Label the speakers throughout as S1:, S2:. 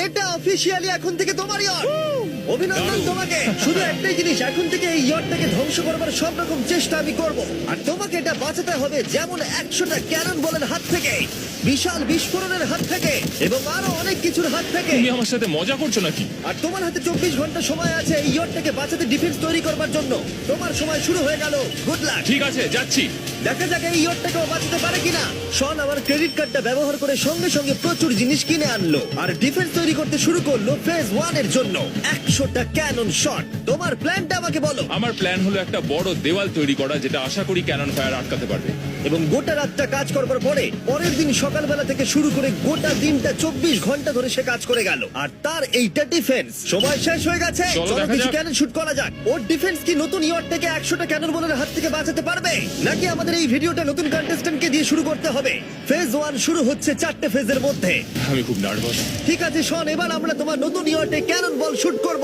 S1: এটা অফিসিয়ালি এখন থেকে তোমার ইয়ট। অভিনন্দন
S2: দারুণ।
S1: তোমাকে। শুধু একটাই জিনিস, এখন থেকে এই ইয়টটাকে ধ্বংস করবার সব রকম চেষ্টা আমি করব, আর তোমাকে এটা বাঁচাতে হবে যেমন 100টা ক্যানন বলের হাত থেকে, বিশাল বিস্ফোরণের হাত থেকে, এবং আরো অনেক কিছুর হাত থেকে।
S2: তুমি আমার সাথে মজা করছো নাকি?
S1: আর তোমার হাতে 24 ঘন্টা সময় আছে এই ইয়টটাকে বাঁচাতে, ডিফেন্স তৈরি করবার জন্য। তোমার সময় শুরু হয়ে গেল। Good luck.
S2: ঠিক আছে, যাচ্ছি।
S1: দেখা যাক এই ইয়টটাকেও বাঁচাতে পারে কিনা। শন আমার ক্রেডিট কার্ডটা ব্যবহার করে সঙ্গে সঙ্গে প্রচুর জিনিস কিনে আনলো আর ডিফেন্স তৈরি করতে শুরু করলো ফেজ 1 এর জন্য। 100টা ক্যানন শট। তোমার প্ল্যানটা আমাকে বলো।
S2: আমার প্ল্যান হলো একটা বড় দেওয়াল তৈরি করা, যেটা আশা করি ক্যানন ফায়ার আটকাতে পারবে।
S1: এবং গোটা রাতটা কাজ করবার পরে পরের দিন সকালবেলা থেকে শুরু করে গোটা দিনটা 24 ঘন্টা ধরে সে কাজ করে গেল, আর তার এইটা ডিফেন্স। সময় শেষ হয়ে গেছে।
S2: চলো
S1: চলো
S2: দেখা
S1: কিছু
S2: যাক।
S1: ক্যানন শুট করা যাক। ওর ডিফেন্স কি নতুন ইয়ট থেকে 100টা ক্যানন বলের হাত থেকে বাঁচাতে পারবে, নাকি আমাদের এই ভিডিওটা নতুন কন্টেস্ট্যান্টকে দিয়ে শুরু করতে হবে? ফেজ 1 শুরু হচ্ছে 4টে ফেজের মধ্যে।
S2: আমি খুব নার্ভাস।
S1: ঠিক আছে শন, এবার আমরা তোমার নতুন ইয়টে ক্যানন বল শুট করব।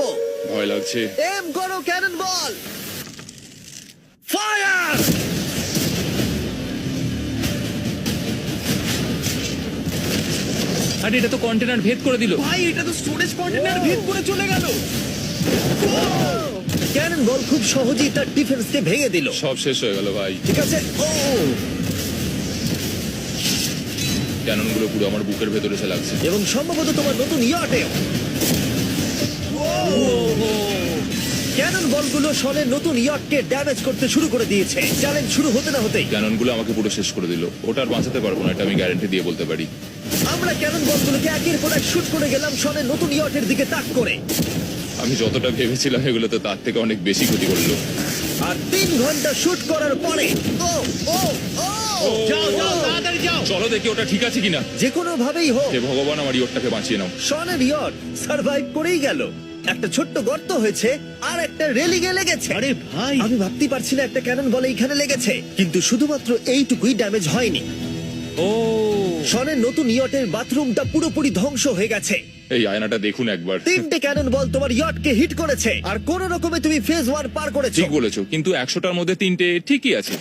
S2: ভয় লাগছে।
S1: এম করো ক্যানন বল। ফায়ার!
S2: আরে এটা তো কন্টেনার ভেদ করে দিল।
S3: ভাই এটা তো স্টোরেজ কন্টেনার ভেদ করে চলে গেল।
S1: ক্যানন বল খুব সহজেই তার ডিফেন্সকে ভেঙে দিল।
S2: সব শেষ হয়ে গেল ভাই।
S1: ঠিক আছে। ও
S2: ক্যানন গুলো পুরো আমার বুকের ভেতরে এসে লাগছে।
S1: এবং সম্ভবত তোমার নতুন ইয়টেও। ক্যানন বলগুলো শনের নতুন ইয়টকে ড্যামেজ করতে শুরু করে দিয়েছে। চ্যালেঞ্জ শুরু হতে না হতেই
S2: ক্যানন গুলো আমাকে পুরো শেষ করে দিল। ওটা আর বাঁচাতে পারবো না, এটা আমি গ্যারান্টি দিয়ে বলতে পারি।
S1: আমরা ক্যানন বলগুলোকে একের পর এক শুট করে গেলাম শনের নতুন ইয়টের দিকে তাক করে।
S2: আমি যতটা ভেবেছিলাম এগুলো তো তার থেকে অনেক বেশি ক্ষতি করলো।
S1: আর 3 ঘন্টা শুট করার পরে ও ও ও
S3: যাও যাও তাড়াতাড়ি যাও।
S2: চলো দেখি ওটা ঠিক আছে কিনা।
S1: যে কোনো ভাবেই হোক
S2: হে ভগবান, আমার ইয়টটাকে বাঁচিয়ে নাও।
S1: শনের ইয়ট সার্ভাইভ করেই গেল। একটা ছোট্ট গর্ত হয়েছে আর একটা রেলিং এ লেগেছে।
S3: আরে ভাই
S1: আমি ভাবতেই পারছি না একটা ক্যানন বলে এইখানে লেগেছে, কিন্তু শুধুমাত্র এইটুকুই ড্যামেজ হয়নি।
S2: ও
S1: শনের নতুন ইয়টের বাথরুমটা পুরোপুরি ধ্বংস হয়ে গেছে।
S2: এই আয়নাটা দেখুন একবার।
S1: 3টে ক্যানন বল তোমার ইয়টকে হিট করেছে, আর কোন রকমে তুমি ফেজ 1 পার করেছো।
S2: ঠিক বলেছো, কিন্তু 100টার মধ্যে 3টে ঠিকই আছে।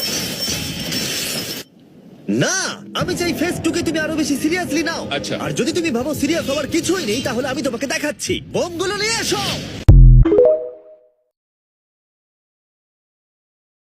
S1: না, আমি চাই ফেজ 2 কে তুমি আরো বেশি সিরিয়াসলি নাও।
S2: আচ্ছা।
S1: আর যদি তুমি ভাবো সিরিয়াস হওয়ার কিছুই নেই, তাহলে আমি তোমাকে দেখাচ্ছি। বোমগুলো নিয়ে এসো।